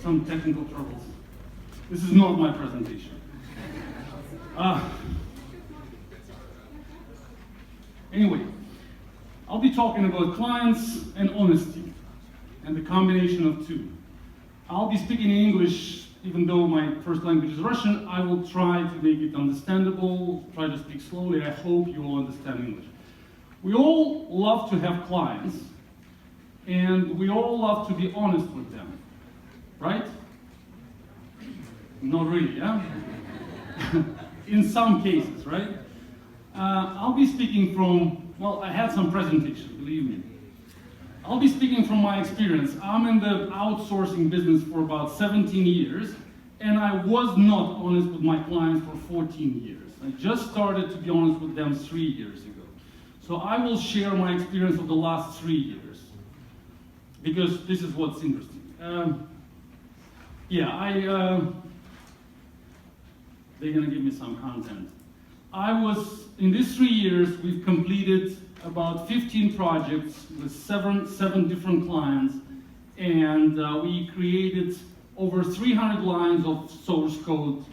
some technical troubles. This is not my presentation. Anyway, I'll be talking about clients and honesty, and the combination of two. I'll be speaking in English, even though my first language is Russian. I will try to make it understandable, try to speak slowly. I hope you all understand English. We all love to have clients, and we all love to be honest with them, right? Not really, yeah? In some cases, right? I'll be speaking from, well, I had some presentation, believe me. I'll be speaking from my experience. I'm in the outsourcing business for about 17 years, and I was not honest with my clients for 14 years. I just started to be honest with them 3 years ago. So I will share my experience of the last 3 years, because this is what's interesting. They're gonna give me some content. In these 3 years, we've completed about 15 projects with seven different clients, and we created over 300 lines of source code,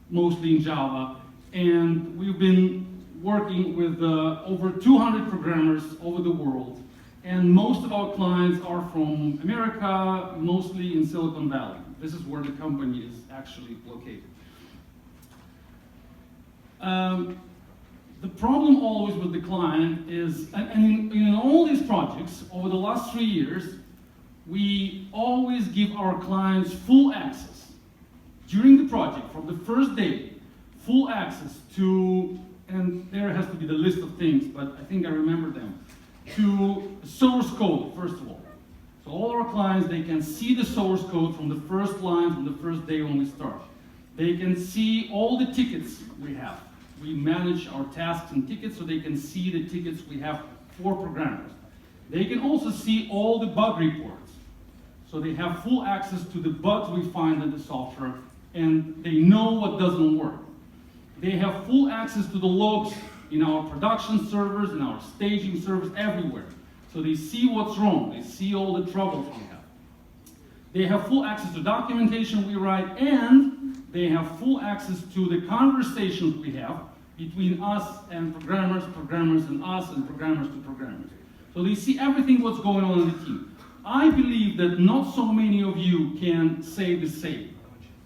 mostly in Java, and we've been working with over 200 programmers over the world, and most of our clients are from America, mostly in Silicon Valley. This is where the company is actually located. The problem always with the client is, and in all these projects over the last 3 years, we always give our clients full access during the project, from the first day, full access to, and there has to be the list of things, but I think I remember them, to source code, first of all. So all our clients, they can see the source code from the first line, from the first day when we start. They can see all the tickets we have. We manage our tasks and tickets so they can see the tickets we have for programmers. They can also see all the bug reports. So they have full access to the bugs we find in the software, and they know what doesn't work. They have full access to the logs in our production servers, in our staging servers, everywhere. So they see what's wrong. They see all the troubles we have. They have full access to documentation we write, and they have full access to the conversations we have between us and programmers, programmers and us, and programmers to programmers. So they see everything what's going on in the team. I believe that not so many of you can say the same,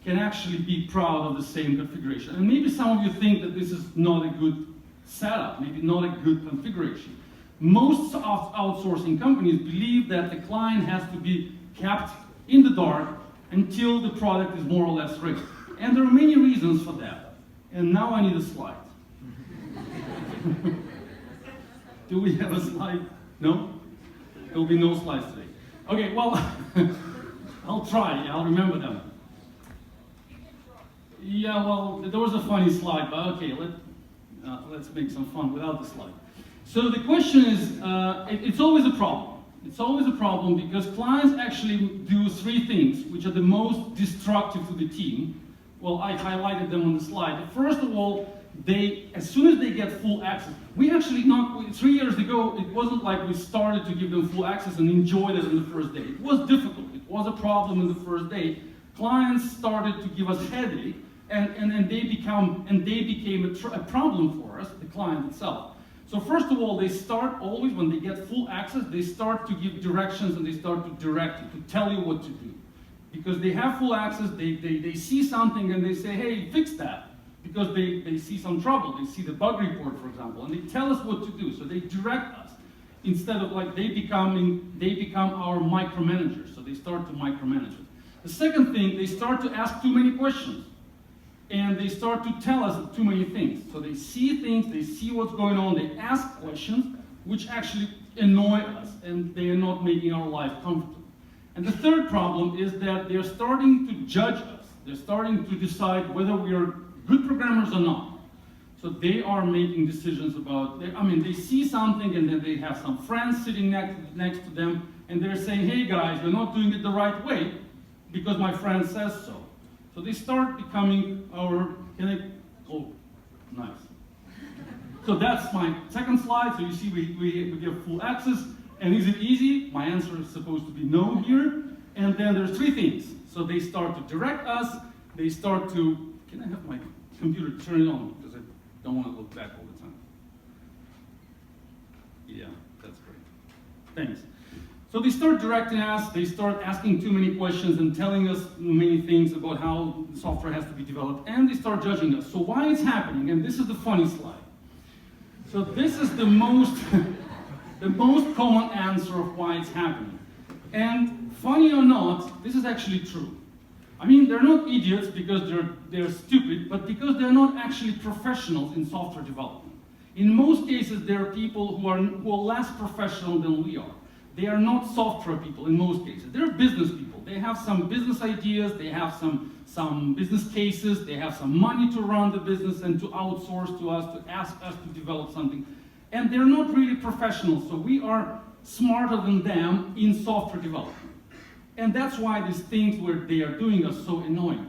can actually be proud of the same configuration. And maybe some of you think that this is not a good setup, maybe not a good configuration. Most outsourcing companies believe that the client has to be kept in the dark until the product is more or less ready. And there are many reasons for that. And now I need a slide. Do we have a slide? No? There will be no slides today. Okay, well, I'll try. I'll remember them. Yeah, well, there was a funny slide, but okay, let's make some fun without the slide. So the question is, it's always a problem. It's always a problem because clients actually do 3 things which are the most destructive to the team. Well, I highlighted them on the slide. First of all, as soon as they get full access, we actually 3 years ago, it wasn't like we started to give them full access and enjoyed it in the first day. It was difficult. It was a problem in the first day. Clients started to give us headache, and they became a problem for us, the client itself. So first of all, they start always, when they get full access, they start to give directions and they start to direct you, to tell you what to do. Because they have full access, they see something and they say, hey, fix that. Because they see some trouble, they see the bug report, for example, and they tell us what to do. So they direct us, instead of like they become our micromanagers. So they start to micromanage it. The second thing, they start to ask too many questions. And they start to tell us too many things. So they see things, they see what's going on, they ask questions, which actually annoy us, and they are not making our life comfortable. And the third problem is that they're starting to judge us. They're starting to decide whether we are good programmers or not. So they are making decisions about, they see something and then they have some friends sitting next to them, and they're saying, hey guys, you're not doing it the right way because my friend says so. So they start becoming our, oh, nice. So that's my second slide. So you see we give full access. And is it easy? My answer is supposed to be no here. And then there's three things. So they start to direct us, they start to, can I have my computer turn it on? Because I don't want to look back all the time. Yeah, that's great. Thanks. So they start directing us, they start asking too many questions and telling us many things about how the software has to be developed, and they start judging us. So why it's happening, and this is the funny slide. So this is the most, the most common answer of why it's happening. And funny or not, this is actually true. I mean, they're not idiots because they're stupid, but because they're not actually professionals in software development. In most cases, there are people who are less professional than we are. They are not software people in most cases. They're business people. They have some business ideas, they have some business cases, they have some money to run the business and to outsource to us, to ask us to develop something. And they're not really professionals, so we are smarter than them in software development. And that's why these things where they are doing are so annoying.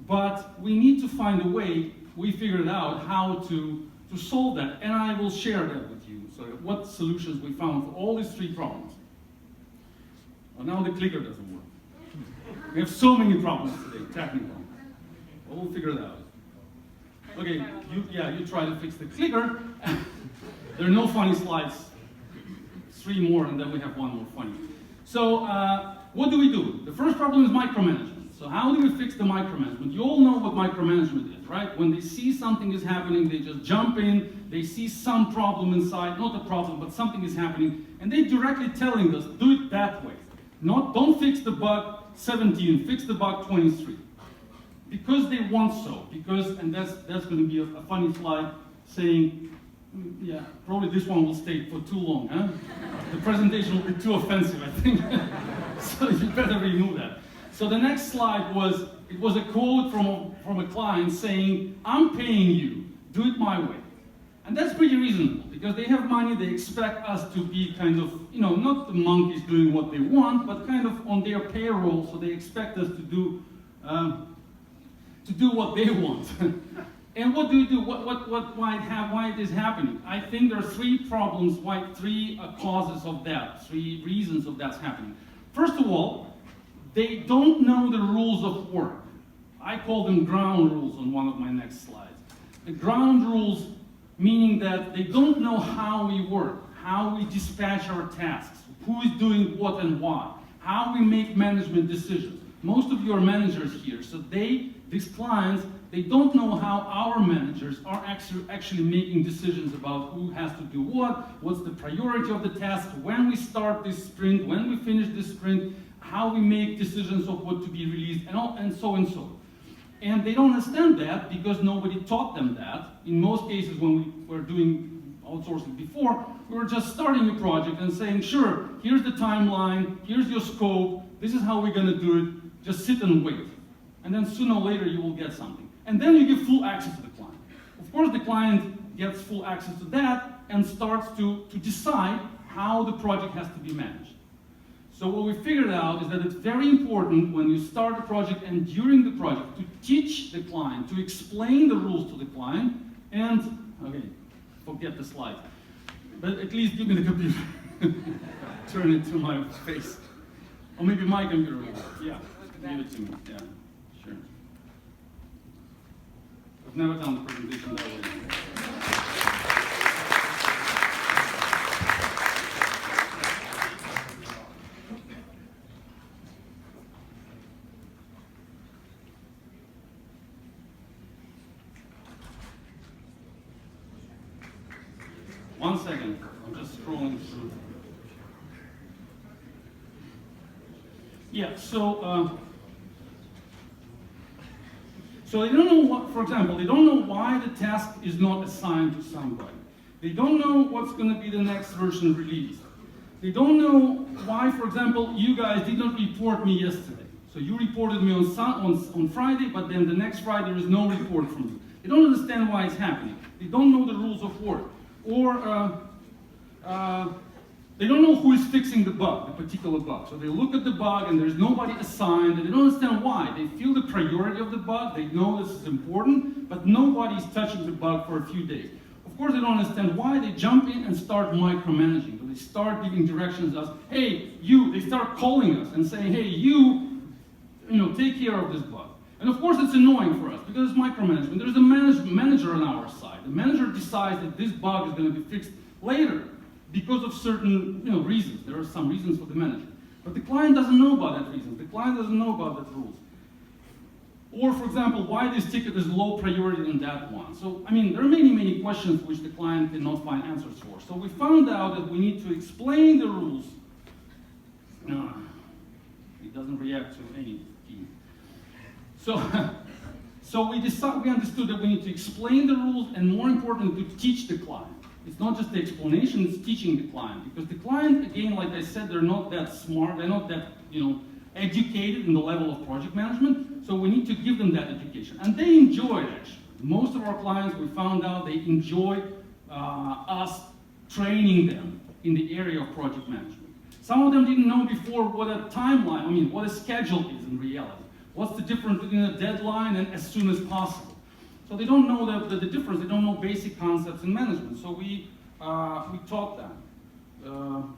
But we need to find a way, we figured out how to solve that, and I will share that with you. So what solutions we found for all these three problems. Well, now the clicker doesn't work. We have so many problems today, technical. But we'll figure it out. Okay, you try to fix the clicker. There are no funny slides. 3 more, and then we have 1 more funny. So what do we do? The first problem is micromanagement. So how do we fix the micromanagement? You all know what micromanagement is, right? When they see something is happening, they just jump in, they see some problem inside, not a problem, but something is happening, and they're directly telling us, do it that way. Don't fix the bug 17, fix the bug 23. Because they want so, and that's going to be a funny slide saying, yeah, probably this one will stay for too long, huh? The presentation will be too offensive, I think. So you better remove that. So the next slide was a quote from a client saying, I'm paying you, do it my way. And that's pretty reasonable, because they have money, they expect us to be kind of, not the monkeys doing what they want, but kind of on their payroll, so they expect us to do what they want. And what do we do? Why it is happening? I think there are 3 problems, three causes of that, 3 reasons of that's happening. First of all, they don't know the rules of work. I call them ground rules on one of my next slides. The ground rules meaning that they don't know how we work, how we dispatch our tasks, who is doing what and why, how we make management decisions. Most of you are managers here, so these clients, they don't know how our managers are actually making decisions about who has to do what's the priority of the task, when we start this sprint, when we finish this sprint, how we make decisions of what to be released, and so and so. And they don't understand that because nobody taught them that. In most cases, when we were doing outsourcing before, we were just starting a project and saying, sure, here's the timeline, here's your scope, this is how we're going to do it, just sit and wait. And then sooner or later, you will get something. And then you give full access to the client. Of course, the client gets full access to that and starts to decide how the project has to be managed. So what we figured out is that it's very important when you start a project and during the project to teach the client, to explain the rules to the client, and, okay, forget the slide, but at least give me the computer. Turn it to my face. Or maybe my computer will work. Yeah, give it to me, yeah, sure. I've never done the presentation that way. 1 second, I'm just scrolling through. Yeah, so they don't know what, for example, they don't know why the task is not assigned to somebody. They don't know what's going to be the next version released. They don't know why, for example, you guys did not report me yesterday. So you reported me on Friday, but then the next Friday there is no report from you. They don't understand why it's happening. They don't know the rules of work. Or they don't know who is fixing the bug, the particular bug. So they look at the bug and there's nobody assigned, and they don't understand why. They feel the priority of the bug, they know this is important, but nobody's touching the bug for a few days. Of course, they don't understand why. They jump in and start micromanaging. they start giving directions to us. Hey, you, they start calling us and saying, hey, you know, take care of this bug. And of course it's annoying for us because it's micromanagement. There's a manager on our side. The manager decides that this bug is going to be fixed later because of certain reasons. There are some reasons for the manager. But the client doesn't know about that reason. The client doesn't know about that rules. Or, for example, why this ticket is low priority than that one. So, I mean, there are many, many questions which the client cannot find answers for. So we found out that we need to explain the rules. It doesn't react to any key. So, we understood that we need to explain the rules and, more importantly, to teach the client. It's not just the explanation, it's teaching the client. Because the client, again, like I said, they're not that smart, they're not that, educated in the level of project management, so we need to give them that education. And they enjoy it, actually. Most of our clients, we found out, they enjoy us training them in the area of project management. Some of them didn't know before what a timeline, what a schedule is in reality. What's the difference between a deadline and as soon as possible? So they don't know the difference, they don't know basic concepts in management. So we taught them.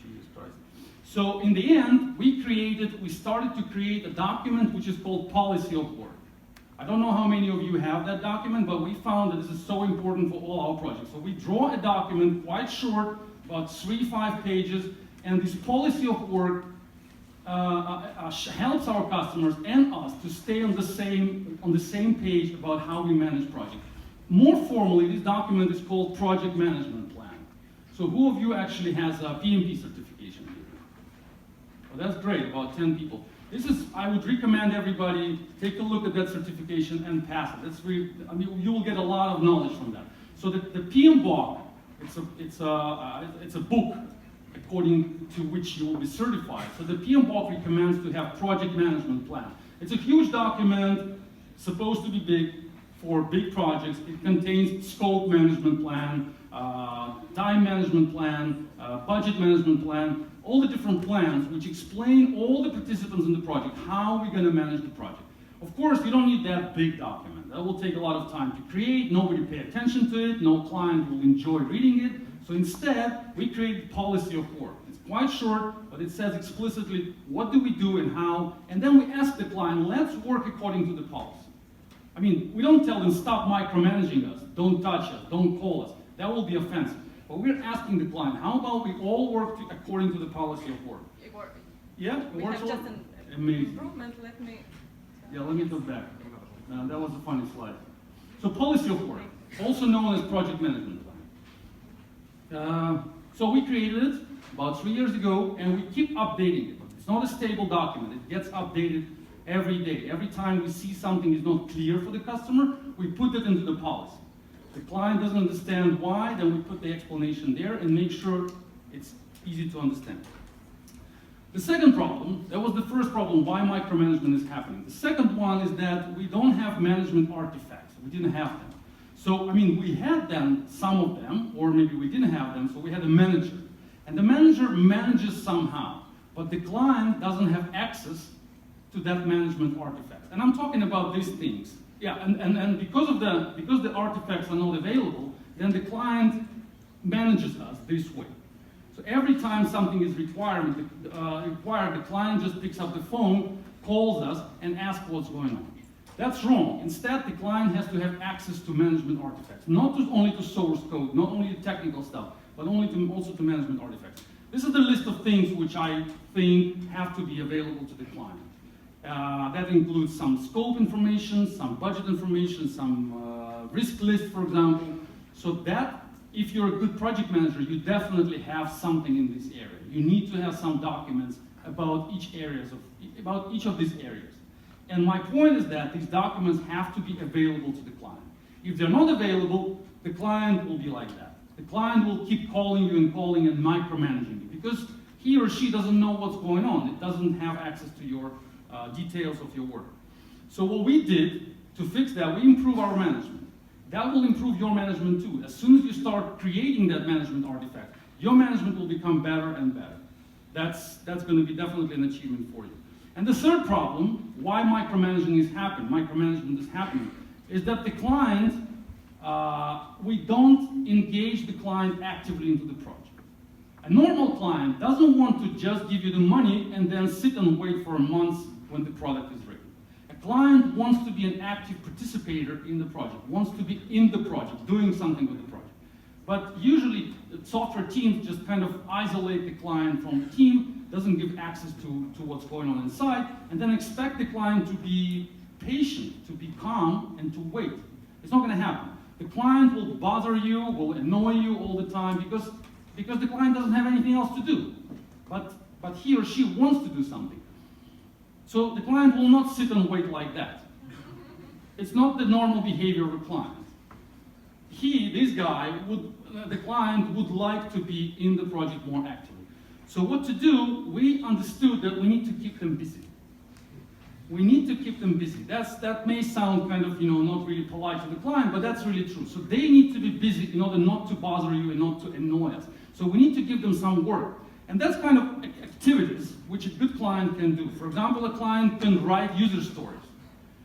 Jesus Christ. So in the end, we started to create a document which is called Policy of Work. I don't know how many of you have that document, but we found that this is so important for all our projects. So we draw a document quite short, about 3-5 pages, and this Policy of Work helps our customers and us to stay on the same page about how we manage projects. More formally, this document is called Project Management Plan. So who of you actually has a PMP certification here? Well, that's great, about 10 people. I would recommend everybody take a look at that certification and pass it. That's really, you will get a lot of knowledge from that. So the PMBOK, it's a book according to which you will be certified. So the PMBOK recommends to have project management plan. It's a huge document, supposed to be big for big projects. It contains scope management plan, time management plan, budget management plan, all the different plans which explain all the participants in the project, how we're going to manage the project. Of course, you don't need that big document. That will take a lot of time to create. Nobody pay attention to it. No client will enjoy reading it. So instead, we create Policy of Work. It's quite short, but it says explicitly what do we do and how, and then we ask the client, let's work according to the policy. We don't tell them stop micromanaging us, don't touch us, don't call us. That will be offensive. But we're asking the client, how about we all work according to the Policy of Work? It works. Yeah, it works. We have just an improvement. Let me go back. That was a funny slide. So Policy of Work, also known as Project Management Plan. So we created it about 3 years ago, and we keep updating it. It's not a stable document. It gets updated every day. Every time we see something is not clear for the customer, we put it into the policy. The client doesn't understand why, then we put the explanation there and make sure it's easy to understand. The second problem, that was the first problem, why micromanagement is happening. The second one is that we don't have management artifacts. We didn't have them. So, we had them, some of them, or maybe we didn't have them, so we had a manager. And the manager manages somehow, but the client doesn't have access to that management artifact. And I'm talking about these things. Yeah, and because the artifacts are not available, then the client manages us this way. So every time something is required, the client just picks up the phone, calls us, and asks what's going on. That's wrong. Instead, the client has to have access to management artifacts, not only to source code, not only to technical stuff, but also to management artifacts. This is the list of things which I think have to be available to the client. That includes some scope information, some budget information, some risk list, for example. So that, if you're a good project manager, you definitely have something in this area. You need to have some documents about each of these areas. And my point is that these documents have to be available to the client. If they're not available, the client will be like that. The client will keep calling you and calling and micromanaging you because he or she doesn't know what's going on. It doesn't have access to your details of your work. So what we did to fix that, we improve our management. That will improve your management too. As soon as you start creating that management artifact, your management will become better and better. That's going to be definitely an achievement for you. And the third problem, why micromanagement is happening, is that the client we don't engage the client actively into the project. A normal client doesn't want to just give you the money and then sit and wait for months when the product is ready. A client wants to be an active participator in the project, wants to be in the project, doing something with the project. But usually, software teams just kind of isolate the client from the team, doesn't give access to what's going on inside, and then expect the client to be patient, to be calm, and to wait. It's not going to happen. The client will bother you, will annoy you all the time because the client doesn't have anything else to do. But he or she wants to do something. So the client will not sit and wait like that. It's not the normal behavior of a client. The client would like to be in the project more actively. So what to do, we understood that we need to keep them busy. We need to keep them busy. That may sound kind of, not really polite to the client, but that's really true. So they need to be busy in order not to bother you and not to annoy us. So we need to give them some work. And that's kind of activities which a good client can do. For example, a client can write user stories.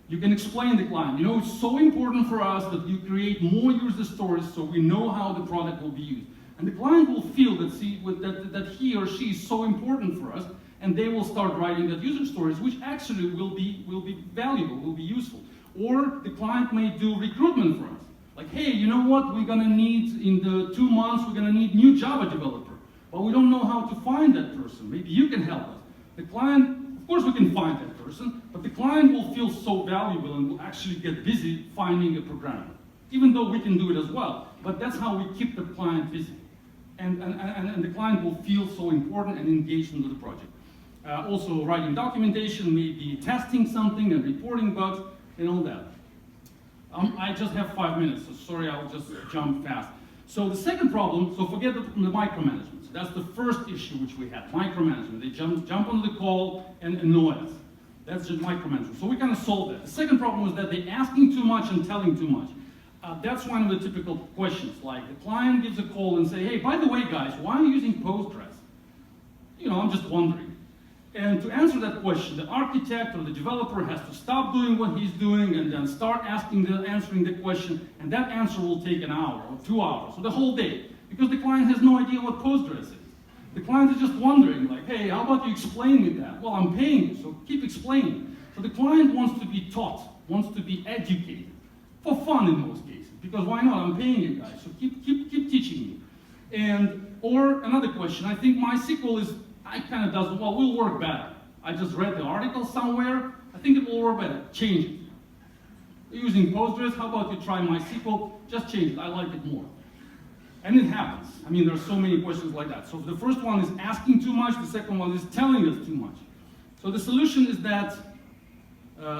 You can explain the client, it's so important for us that you create more user stories so we know how the product will be used. And the client will feel that he or she is so important for us, and they will start writing that user stories, which actually will be valuable, will be useful. Or the client may do recruitment for us. Like, hey, you know what, we're gonna need, in the 2 months, we're gonna need new Java developer. But we don't know how to find that person. Maybe you can help us. The client, of course we can find that person, but the client will feel so valuable and will actually get busy finding a programmer. Even though we can do it as well. But that's how we keep the client busy. And the client will feel so important and engaged into the project. Also writing documentation, maybe testing something and reporting bugs and all that. I just have 5 minutes, so sorry, I'll just jump fast. So the second problem, so forget the micromanagement. So that's the first issue which we had, micromanagement. They jump on the call and annoy us. That's just micromanagement. So we kind of solved that. The second problem was that they're asking too much and telling too much. That's one of the typical questions, like the client gives a call and say, hey, by the way, guys, why are you using Postgres? I'm just wondering. And to answer that question, the architect or the developer has to stop doing what he's doing and then start answering the question, and that answer will take an hour or 2 hours, or the whole day, because the client has no idea what Postgres is. The client is just wondering, like, hey, how about you explain me that? Well, I'm paying you, so keep explaining. So the client wants to be taught, wants to be educated, for fun in most cases, because why not? I'm paying you guys, so keep teaching me. Or another question, I think MySQL will work better. I just read the article somewhere, I think it will work better. Change it. You're using Postgres, how about you try MySQL? Just change it, I like it more. And it happens. There are so many questions like that. So the first one is asking too much, the second one is telling us too much. So the solution is that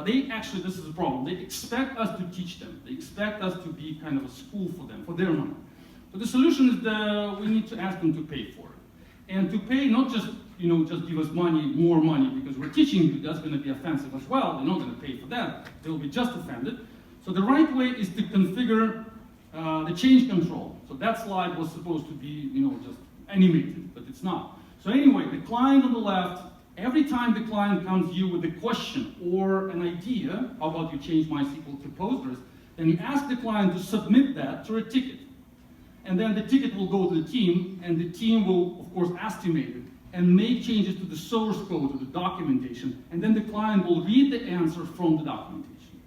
this is a problem. They expect us to teach them. They expect us to be kind of a school for them, for their money. So the solution is we need to ask them to pay for it. And to pay, not just, just give us more money because we're teaching you, that's going to be offensive as well. They're not going to pay for that. They'll be just offended. So the right way is to configure the change control. So that slide was supposed to be, just animated, but it's not. So anyway, the client on the left, every time the client comes to you with a question or an idea, how about you change MySQL to Postgres, then you ask the client to submit that to a ticket. And then the ticket will go to the team, and the team will, of course, estimate it and make changes to the source code, to the documentation, and then the client will read the answer from the documentation.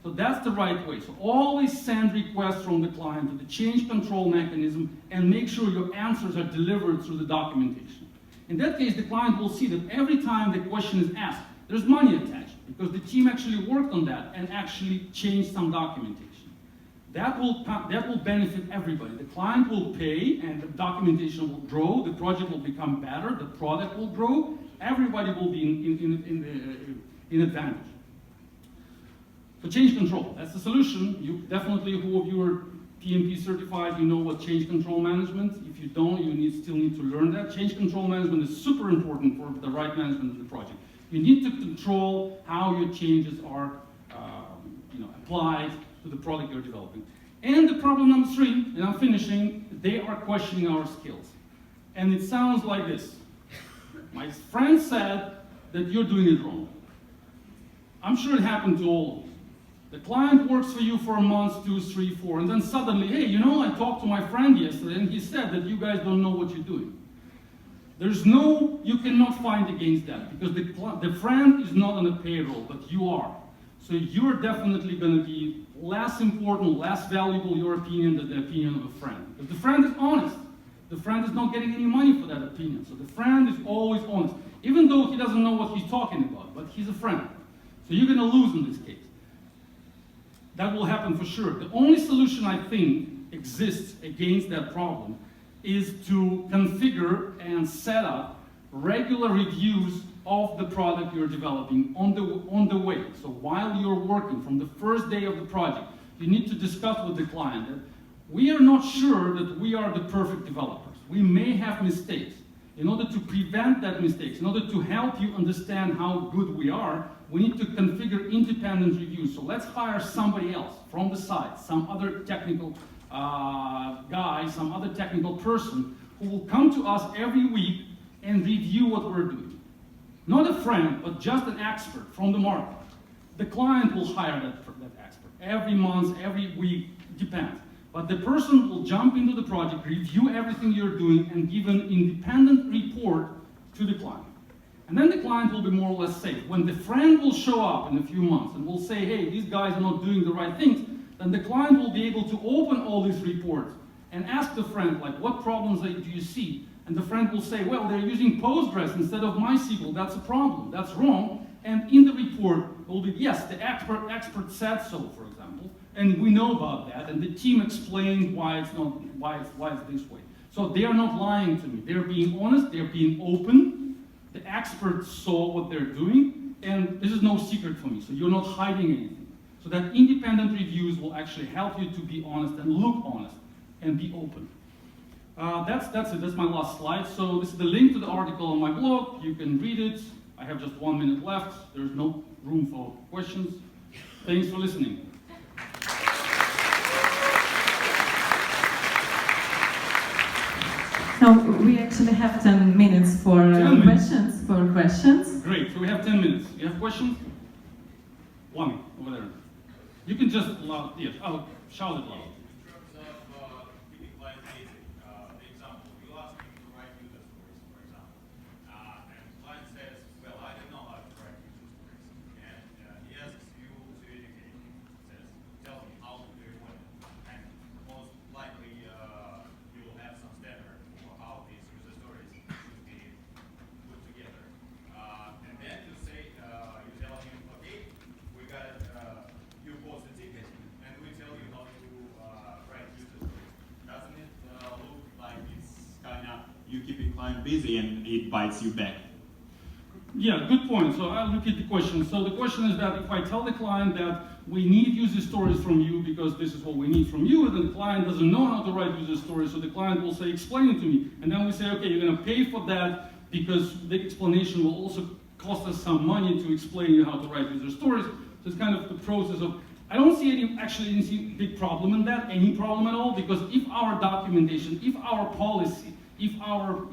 So that's the right way. So always send requests from the client to the change control mechanism and make sure your answers are delivered through the documentation. In that case, the client will see that every time the question is asked, there's money attached because the team actually worked on that and actually changed some documentation. That will benefit everybody. The client will pay and the documentation will grow, the project will become better, the product will grow, everybody will be in advantage. So change control, that's the solution. You definitely, who of you are PMP certified, you know what change control management. If you don't, you still need to learn that. Change control management is super important for the right management of the project. You need to control how your changes are applied to the product you're developing. And the problem number 3, and I'm finishing, they are questioning our skills. And it sounds like this. My friend said that you're doing it wrong. I'm sure it happened to all of you. The client works for you for a month, 2, 3, 4, and then suddenly, hey, you know, I talked to my friend yesterday and he said that you guys don't know what you're doing. You cannot find against that because the friend is not on the payroll, but you are. So you're definitely going to be less important, less valuable, your opinion, than the opinion of a friend. Because the friend is honest. The friend is not getting any money for that opinion. So the friend is always honest, even though he doesn't know what he's talking about, but he's a friend. So you're going to lose in this case. That will happen for sure. The only solution I think exists against that problem is to configure and set up regular reviews of the product you're developing on the way. So while you're working from the first day of the project, you need to discuss with the client that we are not sure that we are the perfect developers. We may have mistakes. In order to prevent that mistakes, in order to help you understand how good we are, we need to configure independent reviews. So let's hire somebody else from the side, some other technical guy, some other technical person who will come to us every week and review what we're doing. Not a friend, but just an expert from the market. The client will hire that expert every month, every week, depends. But the person will jump into the project, review everything you're doing, and give an independent report to the client. And then the client will be more or less safe. When the friend will show up in a few months and will say, hey, these guys are not doing the right things, then the client will be able to open all these reports and ask the friend, like, what problems do you see? And the friend will say, well, they're using Postgres instead of MySQL. That's a problem. That's wrong. And in the report, it will be, yes, the expert said so, for example, and we know about that, and the team explained why it's this way. So they are not lying to me. They're being honest. They're being open. The experts saw what they're doing, and this is no secret for me. So you're not hiding anything. So that independent reviews will actually help you to be honest and look honest and be open. That's it. That's my last slide. So this is the link to the article on my blog. You can read it. I have just 1 minute left. There's no room for questions. Thanks for listening. So we actually have 10 minutes for questions. Great. So we have 10 minutes. You have questions? One over there. You can just yes. I'll shout it loud. You keeping client busy and it bites you back. Yeah, good point. So I'll repeat the question. So the question is that if I tell the client that we need user stories from you because this is what we need from you, then the client doesn't know how to write user stories, so the client will say, explain it to me. And then we say, okay, you're going to pay for that because the explanation will also cost us some money to explain you how to write user stories. So it's kind of the process of, I don't see any big problem in that, any problem at all, because if our documentation, if our policy, if our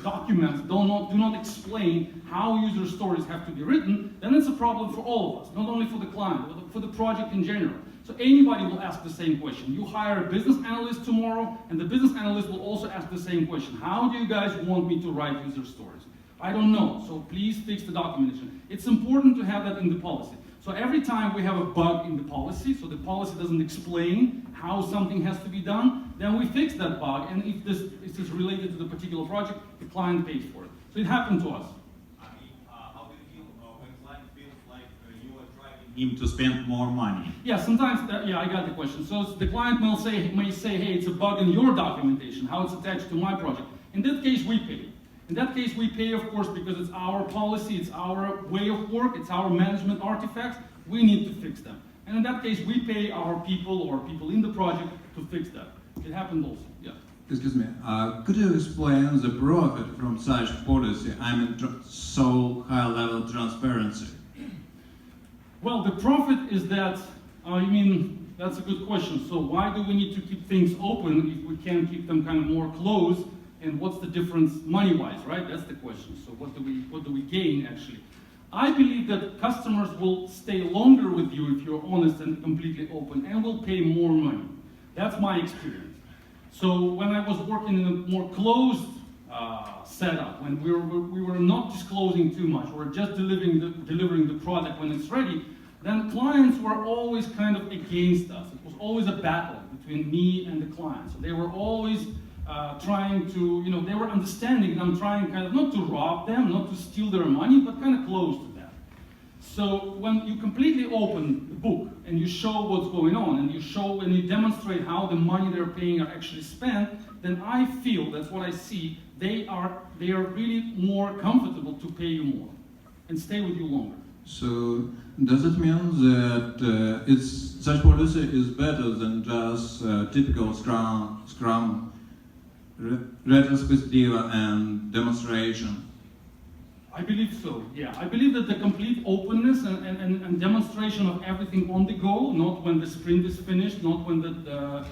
documents do not explain how user stories have to be written, then it's a problem for all of us, not only for the client, but for the project in general. So anybody will ask the same question. You hire a business analyst tomorrow, and the business analyst will also ask the same question. How do you guys want me to write user stories? I don't know, so please fix the documentation. It's important to have that in the policy. So every time we have a bug in the policy, so the policy doesn't explain how something has to be done, then we fix that bug, and if this is related to the particular project, the client pays for it. So it happened to us. I mean, how do you feel when client feels like you are driving him to spend more money? Yeah, sometimes, yeah, I got the question. So the client may say, hey, it's a bug in your documentation, how it's attached to my project. In that case, we pay. In that case, we pay, of course, because it's our policy, it's our way of work, it's our management artifacts. We need to fix them. And in that case, we pay our people or people in the project to fix that. It happened also, yeah. Excuse me, could you explain the profit from such policy? I mean, so high-level transparency. Well, the profit is that, that's a good question. So why do we need to keep things open if we can keep them kind of more closed? And what's the difference money-wise, right? That's the question. So what do we gain, actually? I believe that customers will stay longer with you if you're honest and completely open, and will pay more money. That's my experience. So when I was working in a more closed setup, when we were not disclosing too much, we were just delivering the product when it's ready, then clients were always kind of against us. It was always a battle between me and the client. So they were always trying to, they were understanding, and I'm trying kind of not to rob them, not to steal their money, but kind of close to that. So when you completely open the book and you show what's going on, and you show and you demonstrate how the money they're paying are actually spent, then I feel, that's what I see, they are really more comfortable to pay you more and stay with you longer. So does it mean that such policy is better than just typical Scrum retrospective and demonstration? I believe so, yeah. I believe that the complete openness and demonstration of everything on the go, not when the sprint is finished, not when the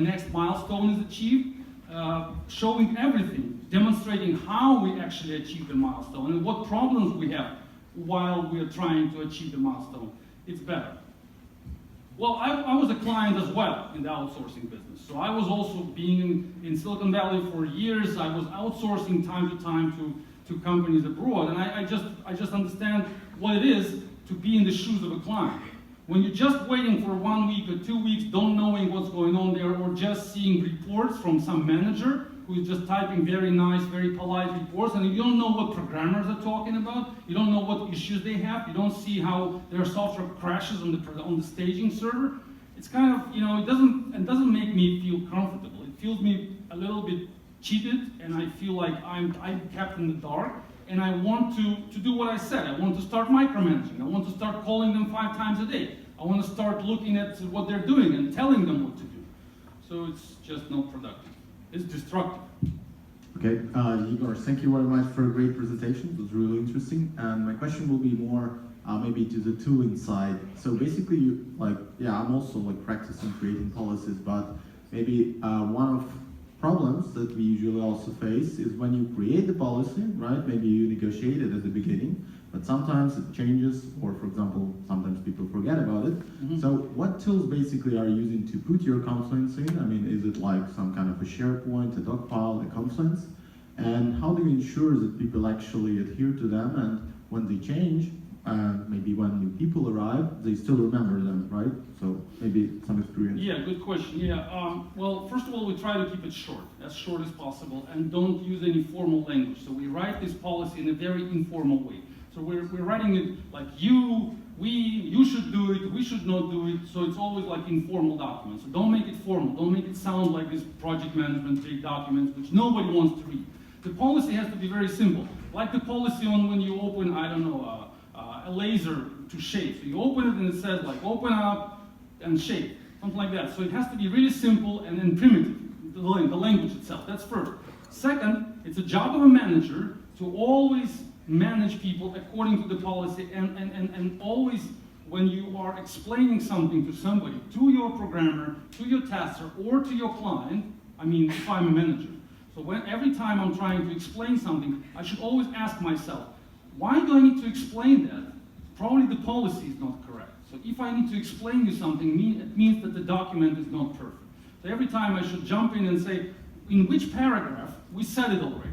next milestone is achieved, showing everything, demonstrating how we actually achieve the milestone and what problems we have while we are trying to achieve the milestone. It's better. Well, I was a client as well in the outsourcing business. So I was also being in Silicon Valley for years. I was outsourcing time to time to companies abroad. And I just understand what it is to be in the shoes of a client. When you're just waiting for 1 week or 2 weeks, don't knowing what's going on there, or just seeing reports from some manager who is just typing very nice, very polite reports, and you don't know what programmers are talking about, you don't know what issues they have, you don't see how their software crashes on the staging server. It's kind of, it doesn't make me feel comfortable. It feels me a little bit cheated, and I feel like I'm kept in the dark, and I want to do what I said. I want to start micromanaging. I want to start calling them 5 times a day. I want to start looking at what they're doing and telling them what to do. So it's just not productive. It's destructive. Okay, Igor, thank you very much for a great presentation. It was really interesting. And my question will be more maybe to the tooling side. So basically, I'm also practicing creating policies, but maybe one of problems that we usually also face is when you create the policy, right? Maybe you negotiate it at the beginning, but sometimes it changes, or for example, sometimes people forget about it. Mm-hmm. So what tools basically are you using to put your complaints in? I mean, is it like some kind of a SharePoint, a doc file, a complaints? And how do you ensure that people actually adhere to them, and when they change, maybe when new people arrive, they still remember them, right? So maybe some experience. Yeah, good question. Yeah. Well, first of all, we try to keep it short as possible, and don't use any formal language. So we write this policy in a very informal way. So we're writing it like you should do it, we should not do it. So it's always like informal documents. So don't make it formal. Don't make it sound like this project management big documents which nobody wants to read. The policy has to be very simple. Like the policy on when you open, I don't know, a laser to shave. So you open it and it says like open up and shave, something like that. So it has to be really simple and then primitive, the language itself. That's first. Second, it's a job of a manager to always manage people according to the policy, and always when you are explaining something to somebody, to your programmer, to your tester, or to your client, I mean, if I'm a manager. So every time I'm trying to explain something, I should always ask myself, why do I need to explain that? Probably the policy is not correct. So if I need to explain you something, it means that the document is not perfect. So every time I should jump in and say, in which paragraph? We said it already.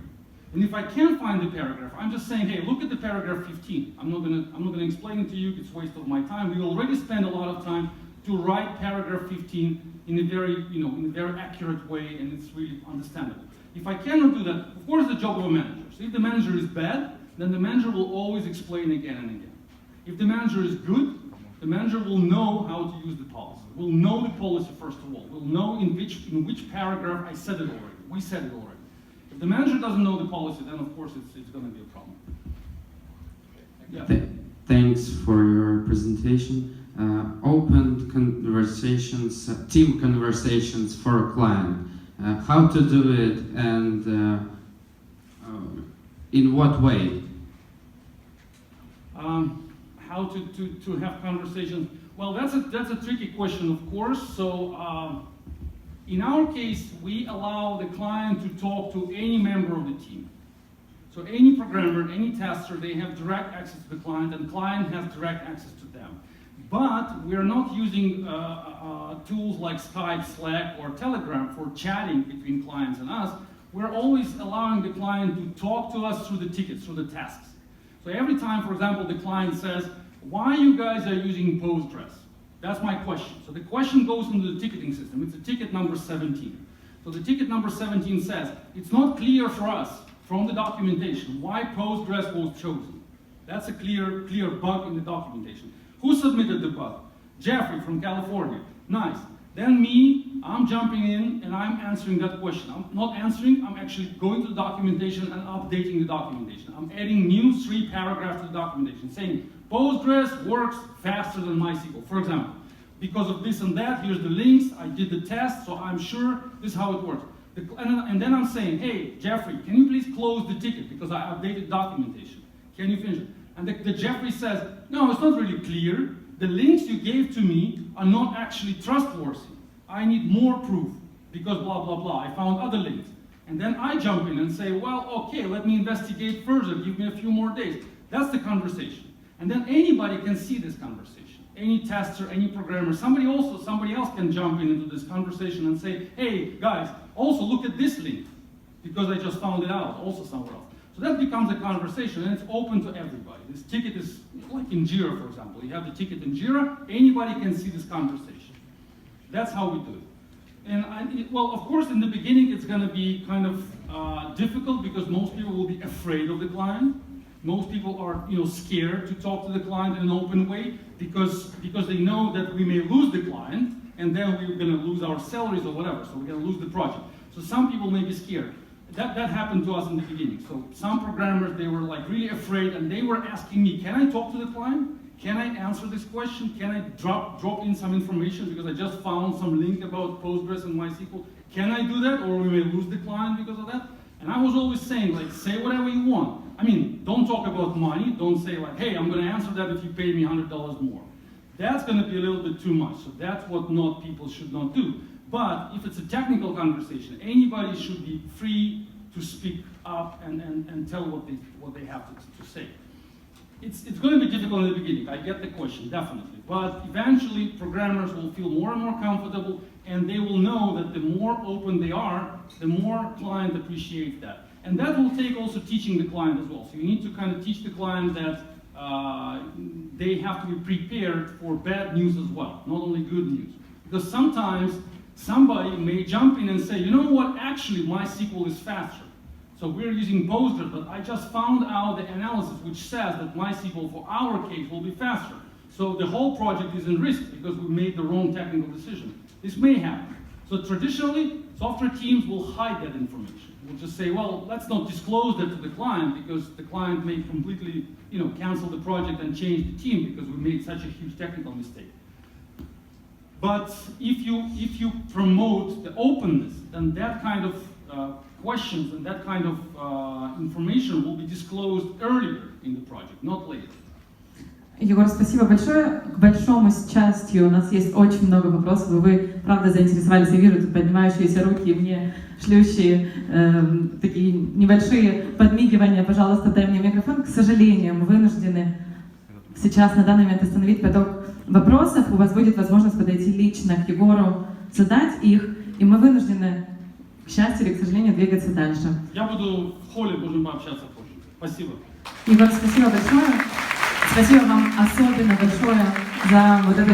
And if I can't find the paragraph, I'm just saying, hey, look at the paragraph 15. I'm not gonna explain it to you, it's a waste of my time. We already spend a lot of time to write paragraph 15 in a very accurate way, and it's really understandable. If I cannot do that, of course, the job of a manager. So if the manager is bad, then the manager will always explain again and again. If the manager is good, the manager will know how to use the policy. Will know the policy first of all. Will know in which paragraph I said it already. We said it already. If the manager doesn't know the policy, then of course it's going to be a problem. Yeah. Thanks for your presentation. Open conversations, team conversations for a client. How to do it, and in what way? How to have conversations? Well, that's a tricky question, of course. So in our case, we allow the client to talk to any member of the team. So any programmer, any tester, they have direct access to the client, and the client has direct access to them. But we are not using tools like Skype, Slack, or Telegram for chatting between clients and us. We're always allowing the client to talk to us through the tickets, through the tasks. So every time, for example, the client says, why you guys are using Postgres? That's my question. So the question goes into the ticketing system. It's a ticket number 17. So the ticket number 17 says, it's not clear for us from the documentation why Postgres was chosen. That's a clear bug in the documentation. Who submitted the bug? Jeffrey from California. Nice. Then me, I'm jumping in and I'm answering that question. I'm not answering, I'm actually going to the documentation and updating the documentation. I'm adding new 3 paragraphs to the documentation saying, Postgres works faster than MySQL, for example. Because of this and that, here's the links, I did the test, so I'm sure this is how it works. And then I'm saying, hey, Jeffrey, can you please close the ticket because I updated documentation. Can you finish it? And the Jeffrey says, no, it's not really clear. The links you gave to me are not actually trustworthy. I need more proof because blah, blah, blah. I found other links. And then I jump in and say, well, okay, let me investigate further. Give me a few more days. That's the conversation. And then anybody can see this conversation. Any tester, any programmer, somebody else can jump into this conversation and say, hey, guys, also look at this link because I just found it out, also somewhere else. So that becomes a conversation and it's open to everybody. This ticket is like in Jira, for example. You have the ticket in Jira, anybody can see this conversation. That's how we do it. And well, of course, in the beginning, it's going to be kind of difficult because most people will be afraid of the client. Most people are, scared to talk to the client in an open way because they know that we may lose the client and then we're going to lose our salaries or whatever. So we're going to lose the project. So some people may be scared. That happened to us in the beginning. So some programmers, they were like really afraid and they were asking me, can I talk to the client? Can I answer this question? Can I drop in some information because I just found some link about Postgres and MySQL? Can I do that or we may lose the client because of that? And I was always saying, like, say whatever you want. I mean, don't talk about money. Don't say like, hey, I'm going to answer that if you pay me $100 more. That's going to be a little bit too much. So that's what people should not do. But if it's a technical conversation, anybody should be free to speak up and tell what they have to say. It's going to be difficult in the beginning. I get the question, definitely. But eventually, programmers will feel more and more comfortable, and they will know that the more open they are, the more client appreciates that. And that will take also teaching the client as well. So you need to kind of teach the client that they have to be prepared for bad news as well, not only good news. Because sometimes somebody may jump in and say, you know what, actually MySQL is faster. So we're using Postgres, but I just found out the analysis which says that MySQL for our case will be faster. So the whole project is in risk because we made the wrong technical decision. This may happen. So traditionally, software teams will hide that information. We'll just say, well, let's not disclose that to the client because the client may completely, cancel the project and change the team because we made such a huge technical mistake. But if you promote the openness, then that kind of questions and that kind of information will be disclosed earlier in the project, not later. Егор, спасибо большое. К большому счастью, у нас есть очень много вопросов, и вы, правда, заинтересовались. Я вижу тут поднимающиеся руки, мне шлющие такие небольшие подмигивания. Пожалуйста, дай мне микрофон. К сожалению, мы вынуждены сейчас на данный момент остановить поток вопросов. У вас будет возможность подойти лично к Егору, задать их, и мы вынуждены, к счастью или к сожалению, двигаться дальше. Я буду в холле, будем пообщаться позже. Спасибо. Егор, спасибо большое. Спасибо вам особенно большое за вот это